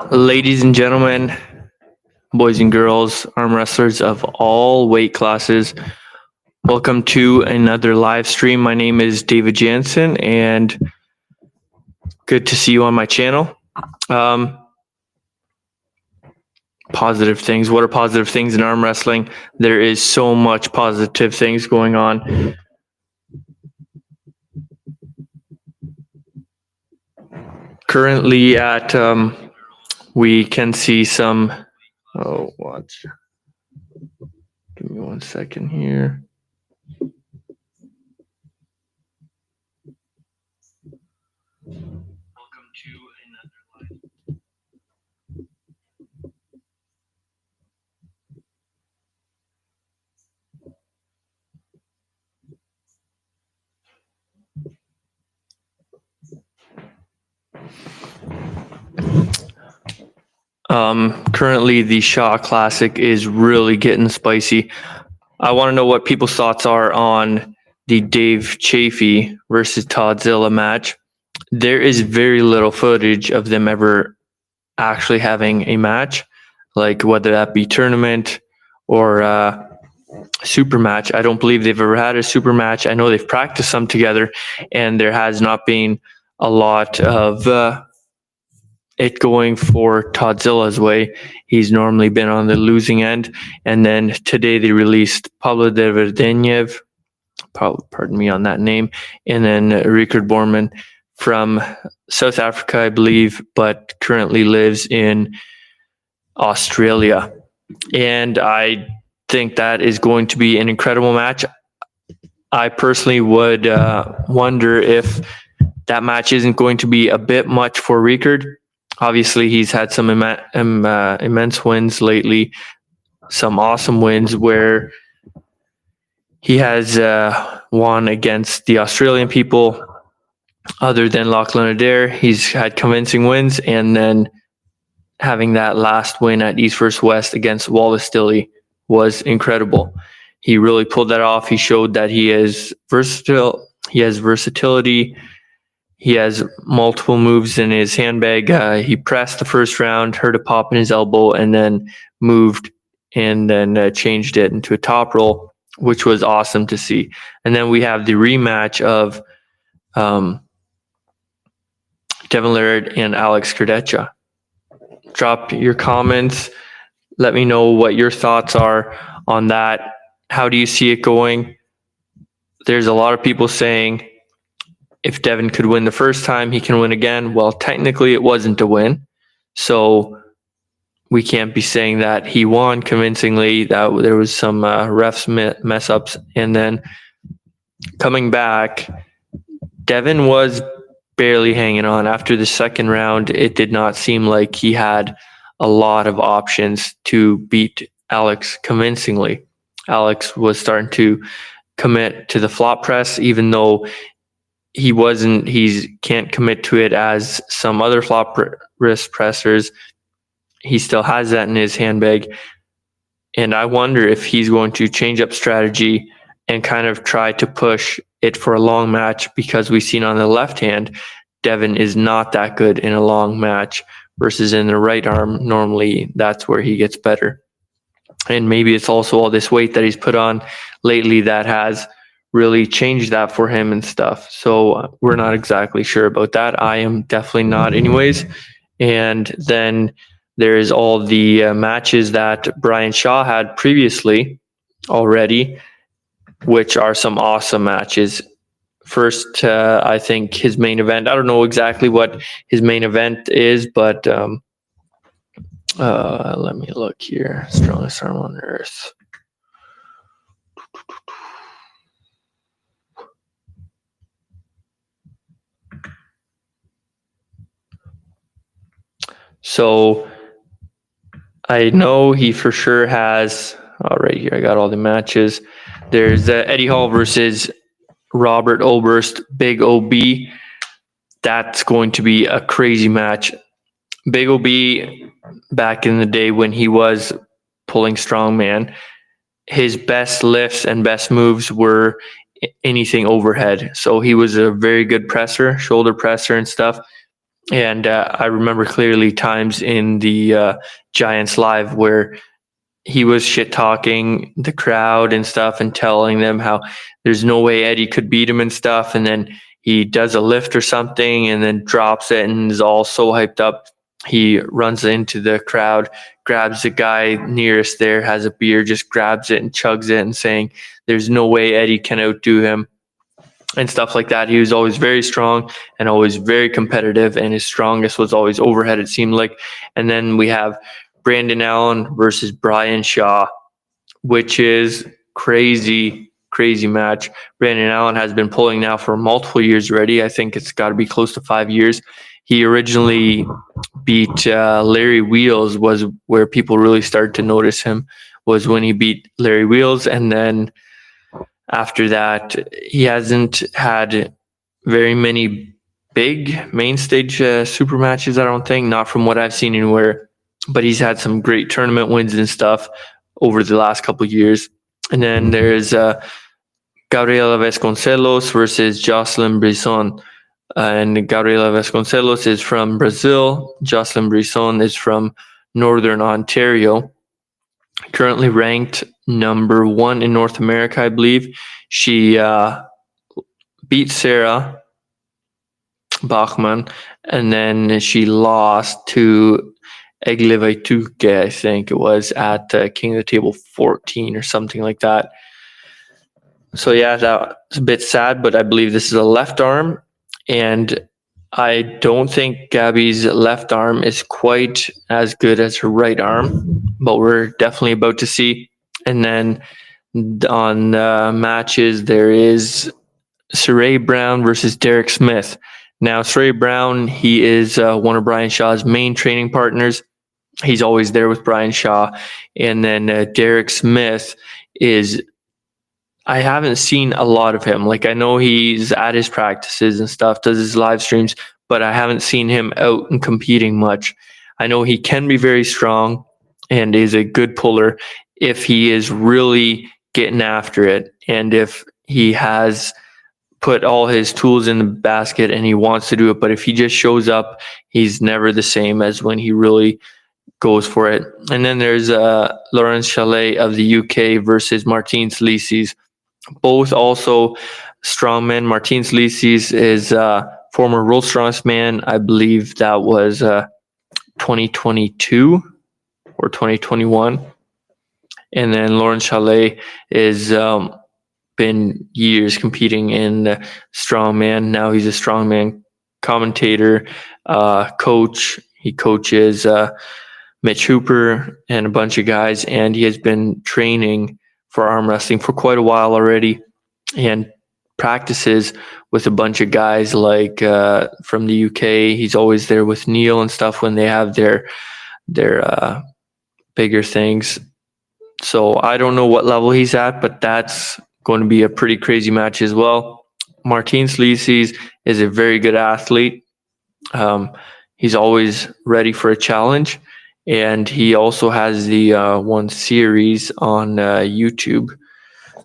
Ladies and gentlemen, boys and girls, arm wrestlers of all weight classes, welcome to another live stream. My name is David Jansen, and good to see you on my channel. Positive things. What are positive things in arm wrestling? There is so much positive things going on. Currently we can see some, watch. Give me 1 second here. Welcome to another live. Currently the Shaw Classic is really getting spicy. I want to know what people's thoughts are on the Dave Chafee versus Toddzilla match. There is very little footage of them ever actually having a match, like whether that be tournament or super match. I don't believe they've ever had a super match. I know they've practiced some together, and there has not been a lot of it going for Todzilla's way. He's normally been on the losing end. And then today they released Pablo Deverdenev, pardon me on that name, and then Richard Borman from South Africa, I believe, but currently lives in Australia. And I think that is going to be an incredible match. I personally would wonder if that match isn't going to be a bit much for Richard. Obviously, he's had some immense wins lately, some awesome wins where he has won against the Australian people. Other than Lachlan Adair, he's had convincing wins, and then having that last win at East vs. West against Wallace Dilley was incredible. He really pulled that off. He showed that he is versatile. He has versatility. He has multiple moves in his handbag. He pressed the first round, heard a pop in his elbow, and then moved and then changed it into a top roll, which was awesome to see. And then we have the rematch of Devon Laird and Alex Kurdecha. Drop your comments. Let me know what your thoughts are on that. How do you see it going? There's a lot of people saying if Devon could win the first time, he can win again. Well, technically it wasn't a win. So we can't be saying that he won convincingly, that there was some refs mess ups. And then coming back, Devon was barely hanging on. After the second round, it did not seem like he had a lot of options to beat Alex convincingly. Alex was starting to commit to the flop press, even though he can't commit to it as some other flop wrist pressers. He still has that in his handbag. And I wonder if he's going to change up strategy and kind of try to push it for a long match, because we've seen on the left hand, Devon is not that good in a long match versus in the right arm. Normally that's where he gets better. And maybe it's also all this weight that he's put on lately that has really changed that for him and stuff. So we're not exactly sure about that. I am definitely not anyways. And then there's all the matches that Brian Shaw had previously already, which are some awesome matches. First, I think his main event, I don't know exactly what his main event is, but let me look here. Strongest arm on earth. So I know he for sure has, right here, I got all the matches. There's Eddie Hall versus Robert Oberst, Big OB. That's going to be a crazy match. Big OB, back in the day when he was pulling strongman, his best lifts and best moves were anything overhead. So he was a very good presser, shoulder presser and stuff. And I remember clearly times in the Giants live where he was shit talking the crowd and stuff and telling them how there's no way Eddie could beat him and stuff. And then he does a lift or something and then drops it and is all so hyped up. He runs into the crowd, grabs the guy nearest there, has a beer, just grabs it and chugs it and saying, there's no way Eddie can outdo him and stuff like that. He was always very strong and always very competitive, and his strongest was always overhead, it seemed like. And then we have Brandon Allen versus Brian Shaw, which is crazy match. Brandon Allen has been pulling now for multiple years already. I think it's got to be close to 5 years. He originally beat Larry Wheels, was where people really started to notice him, was when he beat Larry Wheels. And then after that, he hasn't had very many big main stage super matches, I don't think, not from what I've seen anywhere. But he's had some great tournament wins and stuff over the last couple of years. And then there's Gabriela Vasconcelos versus Jocelyn Brisson. And Gabriela Vasconcelos is from Brazil. Jocelyn Brisson is from Northern Ontario. Currently ranked number 1 in North America, I believe. She beat Sarah Bachmann, and then she lost to Eglivaituke, I think it was, at King of the Table 14 or something like that. So yeah, that's a bit sad, but I believe this is a left arm, and I don't think Gabby's left arm is quite as good as her right arm, but we're definitely about to see. And then on matches, there is Saray Brown versus Derek Smith. Now, Saray Brown, he is one of Brian Shaw's main training partners. He's always there with Brian Shaw. And then Derek Smith is, I haven't seen a lot of him. Like, I know he's at his practices and stuff, does his live streams, but I haven't seen him out and competing much. I know he can be very strong and is a good puller if he is really getting after it, and if he has put all his tools in the basket and he wants to do it. But if he just shows up, he's never the same as when he really goes for it. And then there's Laurence Chalet of the UK versus Martin Slices. Both also strongmen. Martin Slices is former world's strongest man. I believe that was 2022 or 2021. And then Laurence Chalet is been years competing in strongman. Now he's a strongman commentator, coach. He coaches Mitch Hooper and a bunch of guys, and he has been training for arm wrestling for quite a while already, and practices with a bunch of guys like from the UK. He's always there with Neil and stuff when they have their bigger things. So I don't know what level he's at, but that's going to be a pretty crazy match as well. Martin Slices is a very good athlete. He's always ready for a challenge, and he also has the one series on YouTube.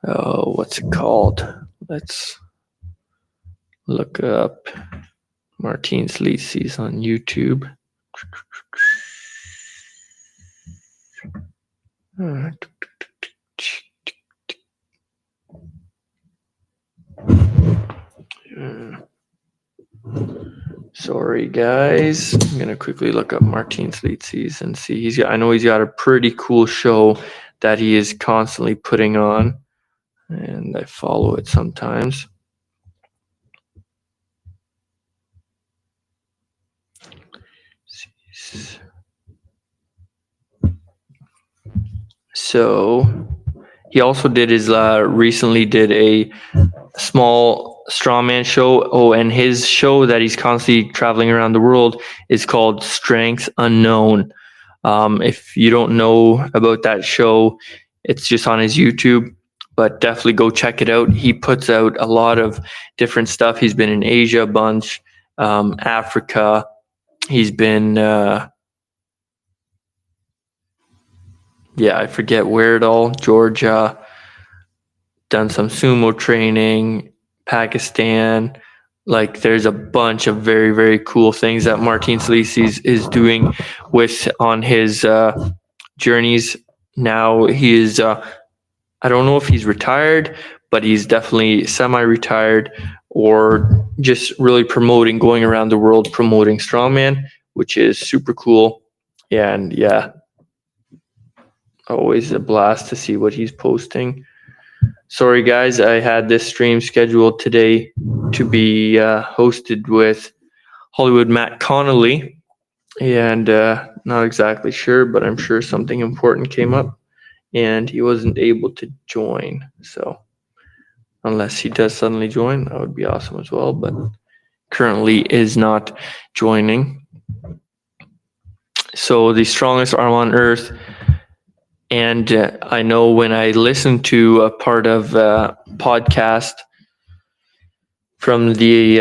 What's it called? Let's look up Martin Slices on YouTube. Sorry, guys. I'm gonna quickly look up Martin Slices and see. I know he's got a pretty cool show that he is constantly putting on, and I follow it sometimes. So he also did his recently did a small strongman show. Oh, and his show that he's constantly traveling around the world is called Strength Unknown. If you don't know about that show, it's just on his YouTube, but definitely go check it out. He puts out a lot of different stuff. He's been in Asia a bunch, Africa. He's been, I forget where it all, Georgia, done some sumo training, Pakistan, Like there's a bunch of very, very cool things that Martin Salisis is doing with on his journeys. Now he is, I don't know if he's retired, but he's definitely semi-retired or just really promoting, going around the world promoting strongman, which is super cool. And yeah, always a blast to see what he's posting. Sorry, guys, I had this stream scheduled today to be hosted with Hollywood Matt Connolly, and not exactly sure, but I'm sure something important came up, and he wasn't able to join. So, unless he does suddenly join, that would be awesome as well, but currently is not joining. So, the strongest arm on earth. And I know when I listened to a part of podcast from the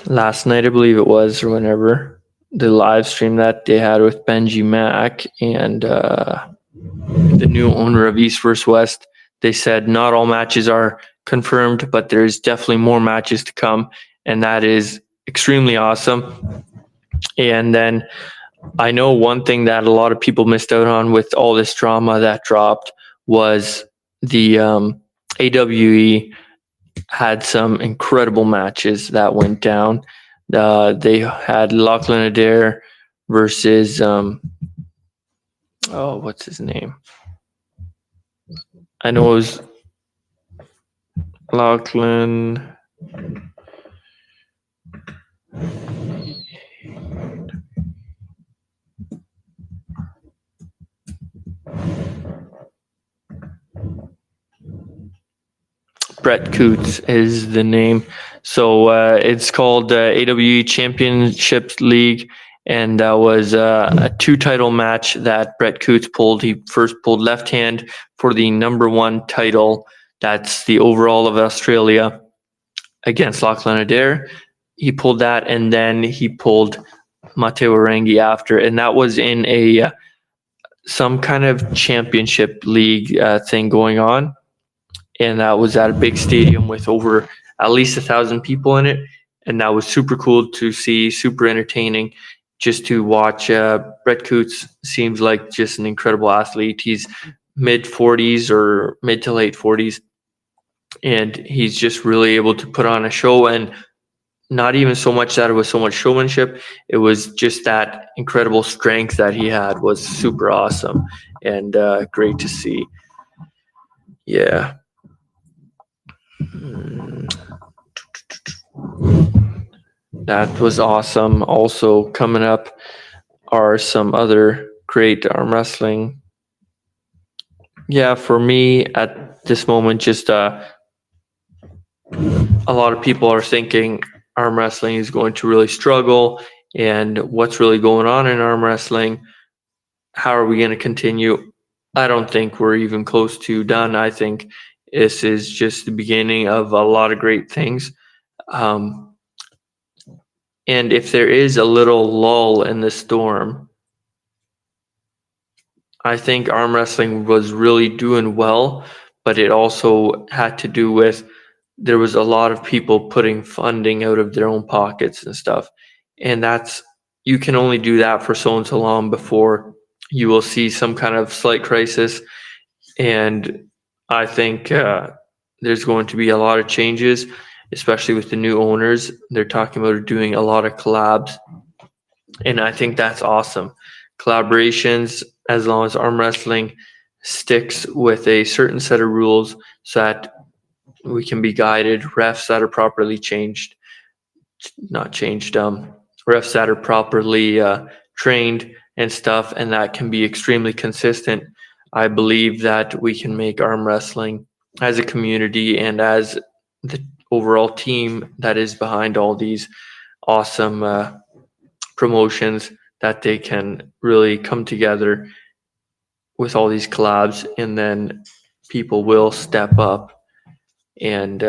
last night, I believe it was, or whenever, the live stream that they had with Benji Mack and the new owner of East vs. West, they said not all matches are confirmed, but there's definitely more matches to come, and that is extremely awesome. And then I know one thing that a lot of people missed out on with all this drama that dropped was the AWE had some incredible matches that went down. They had Lachlan Adair versus what's his name? I know it was Lachlan. Brett Coots is the name. So it's called AWE Championship League, and that was a 2-title match that Brett Coots pulled. He first pulled left hand for the number 1 title. That's the overall of Australia against Lachlan Adair. He pulled that, and then he pulled Matteo Orangi after, and that was in a some kind of championship league thing going on. And that was at a big stadium with over at least 1,000 people in it. And that was super cool to see, super entertaining just to watch. Brett Coots seems like just an incredible athlete. He's mid 40s or mid to late 40s. And he's just really able to put on a show, and not even so much that it was so much showmanship. It was just that incredible strength that he had was super awesome and great to see. Yeah. That was awesome. Also coming up are some other great arm wrestling. Yeah, for me at this moment, just a lot of people are thinking arm wrestling is going to really struggle, and what's really going on in arm wrestling? How are we going to continue? I don't think we're even close to done. I think this is just the beginning of a lot of great things. And if there is a little lull in the storm, I think arm wrestling was really doing well, but it also had to do with there was a lot of people putting funding out of their own pockets and stuff. And that's, you can only do that for so and so long before you will see some kind of slight crisis. And I think there's going to be a lot of changes, especially with the new owners. They're talking about doing a lot of collabs. And I think that's awesome. Collaborations, as long as arm wrestling sticks with a certain set of rules so that we can be guided, refs that are properly refs that are properly trained and stuff, and that can be extremely consistent. I believe that we can make arm wrestling as a community and as the overall team that is behind all these awesome promotions, that they can really come together with all these collabs, and then people will step up and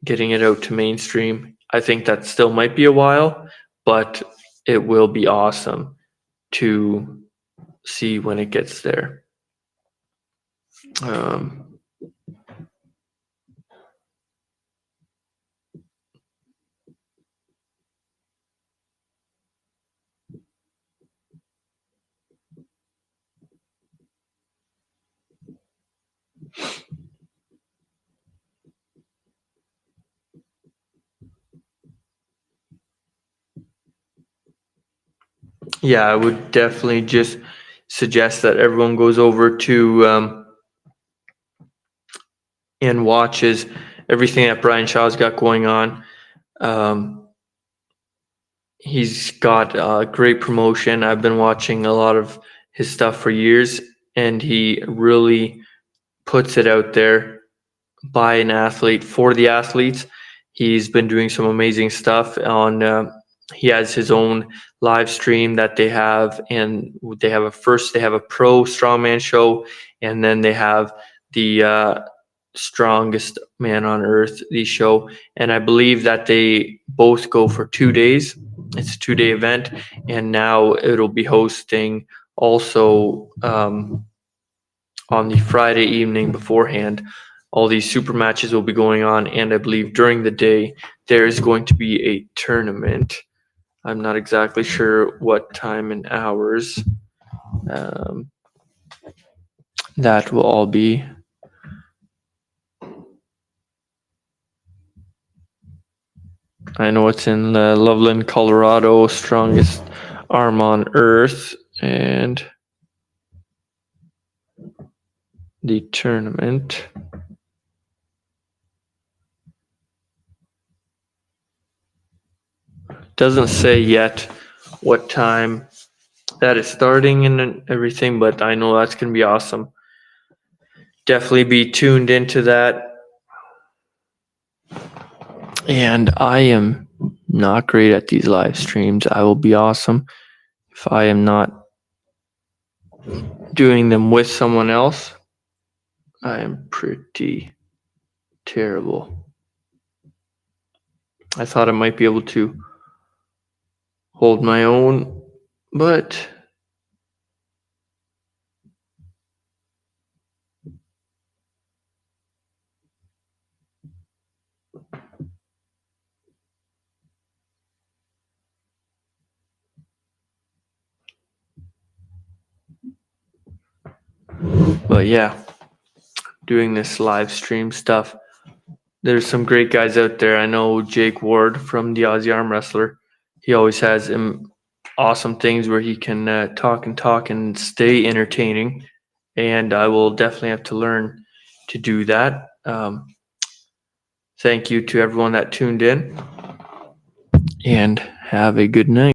getting it out to mainstream. I think that still might be a while, but it will be awesome to see when it gets there. Yeah, I would definitely just suggest that everyone goes over to and watches everything that Brian Shaw's got going on. Um, he's got great promotion. I've been watching a lot of his stuff for years, and he really puts it out there by an athlete for the athletes. He's been doing some amazing stuff on. He has his own live stream that they have, and they have a pro strongman show, and then they have the strongest man on earth the show, and I believe that they both go for 2 days. It's a 2-day event, and now it'll be hosting also on the Friday evening beforehand. All these super matches will be going on, and I believe during the day there is going to be a tournament. I'm not exactly sure what time and hours that will all be. I know it's in Loveland, Colorado, strongest arm on earth, and the tournament. Doesn't say yet what time that is starting and everything, but I know that's going to be awesome. Definitely be tuned into that. And I am not great at these live streams. I will be awesome if I am not doing them with someone else. I am pretty terrible. I thought I might be able to hold my own, but yeah, doing this live stream stuff. There's some great guys out there. I know Jake Ward from the Aussie Arm Wrestler. He always has awesome things where he can talk and stay entertaining. And I will definitely have to learn to do that. Thank you to everyone that tuned in, and have a good night.